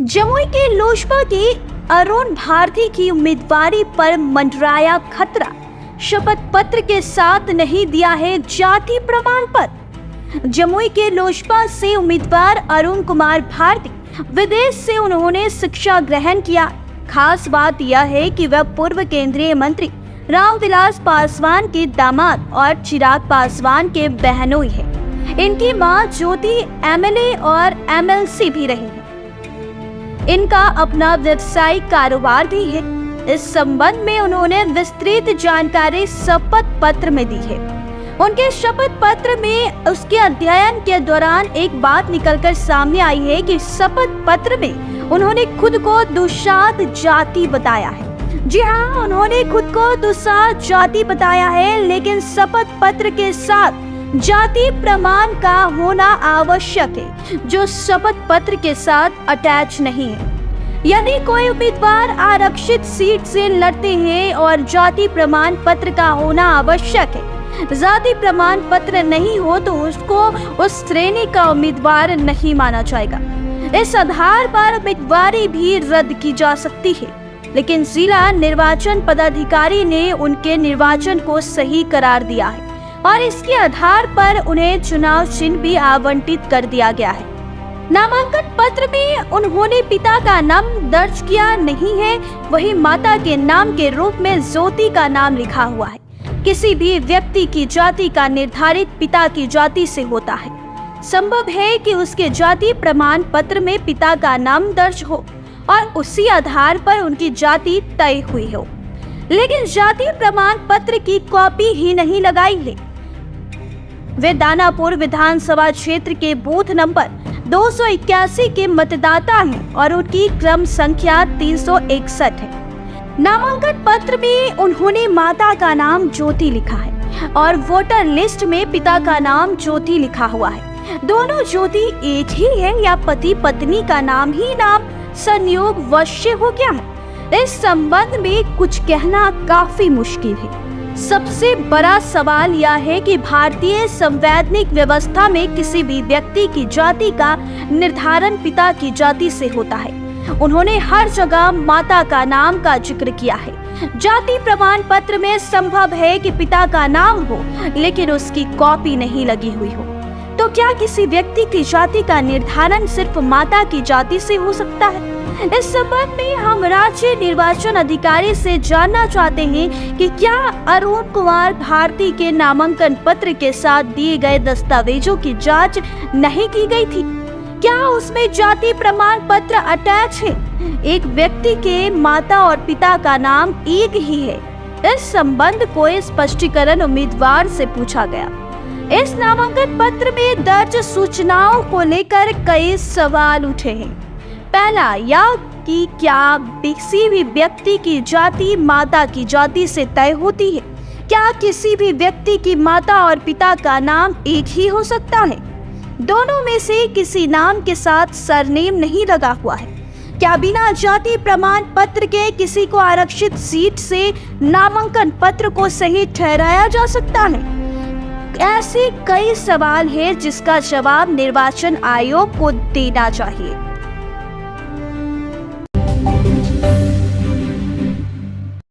जमुई के लोजपा के अरुण भारती की उम्मीदवारी पर मंडराया खतरा। शपथ पत्र के साथ नहीं दिया है जाति प्रमाण पत्र। जमुई के लोजपा से उम्मीदवार अरुण कुमार भारती विदेश से उन्होंने शिक्षा ग्रहण किया। खास बात यह है कि वह पूर्व केंद्रीय मंत्री रामविलास पासवान के दामाद और चिराग पासवान के बहनोई है। इनकी मां ज्योति एमएलए और एमएलसी भी रही है। इनका अपना व्यवसायिक कारोबार भी है। इस संबंध में उन्होंने विस्तृत जानकारी शपथ पत्र में दी है। उनके शपथ पत्र में उसके अध्ययन के दौरान एक बात निकलकर सामने आई है कि शपथ पत्र में उन्होंने खुद को दुसाध जाति बताया है। जी हाँ, उन्होंने खुद को दुसाध जाति बताया है, लेकिन शपथ पत्र के साथ जाति प्रमाण का होना आवश्यक है, जो शपथ पत्र के साथ अटैच नहीं है। यदि कोई उम्मीदवार आरक्षित सीट से लड़ते हैं और जाति प्रमाण पत्र का होना आवश्यक है, जाति प्रमाण पत्र नहीं हो तो उसको उस श्रेणी का उम्मीदवार नहीं माना जाएगा। इस आधार पर उम्मीदवारी भी रद्द की जा सकती है, लेकिन जिला निर्वाचन पदाधिकारी ने उनके निर्वाचन को सही करार दिया है और इसके आधार पर उन्हें चुनाव चिन्ह भी आवंटित कर दिया गया है। नामांकन पत्र में उन्होंने पिता का नाम दर्ज किया नहीं है, वही माता के नाम के रूप में ज्योति का नाम लिखा हुआ है। किसी भी व्यक्ति की जाति का निर्धारित पिता की जाति से होता है। संभव है कि उसके जाति प्रमाण पत्र में पिता का नाम दर्ज हो और उसी आधार पर उनकी जाति तय हुई हो, लेकिन जाति प्रमाण पत्र की कॉपी ही नहीं लगाई है। वे दानापुर विधानसभा क्षेत्र के बूथ नंबर 281 के मतदाता हैं और उनकी क्रम संख्या 361 है। नामांकन पत्र में उन्होंने माता का नाम ज्योति लिखा है और वोटर लिस्ट में पिता का नाम ज्योति लिखा हुआ है। दोनों ज्योति एक ही है या पति पत्नी का नाम ही नाम संयोग वश हो गया है? इस संबंध में कुछ कहना काफी मुश्किल है। सबसे बड़ा सवाल यह है कि भारतीय संवैधानिक व्यवस्था में किसी भी व्यक्ति की जाति का निर्धारण पिता की जाति से होता है। उन्होंने हर जगह माता का नाम का जिक्र किया है। जाति प्रमाण पत्र में संभव है कि पिता का नाम हो, लेकिन उसकी कॉपी नहीं लगी हुई हो। तो क्या किसी व्यक्ति की जाति का निर्धारण सिर्फ माता की जाति से हो सकता है? इस संबंध में हम राज्य निर्वाचन अधिकारी से जानना चाहते हैं कि क्या अरुण कुमार भारती के नामांकन पत्र के साथ दिए गए दस्तावेजों की जांच नहीं की गई थी? क्या उसमें जाति प्रमाण पत्र अटैच है? एक व्यक्ति के माता और पिता का नाम एक ही है। इस संबंध को स्पष्टीकरण उम्मीदवार से पूछा गया। इस नामांकन पत्र में दर्ज सूचनाओं को लेकर कई सवाल उठे हैं। पहला यह कि क्या किसी भी व्यक्ति की जाति माता की जाति से तय होती है? क्या किसी भी व्यक्ति की माता और पिता का नाम एक ही हो सकता है? दोनों में से किसी नाम के साथ सरनेम नहीं लगा हुआ है। क्या बिना जाति प्रमाण पत्र के किसी को आरक्षित सीट से नामांकन पत्र को सही ठहराया जा सकता है? ऐसे कई सवाल हैं जिसका जवाब निर्वाचन आयोग को देना चाहिए।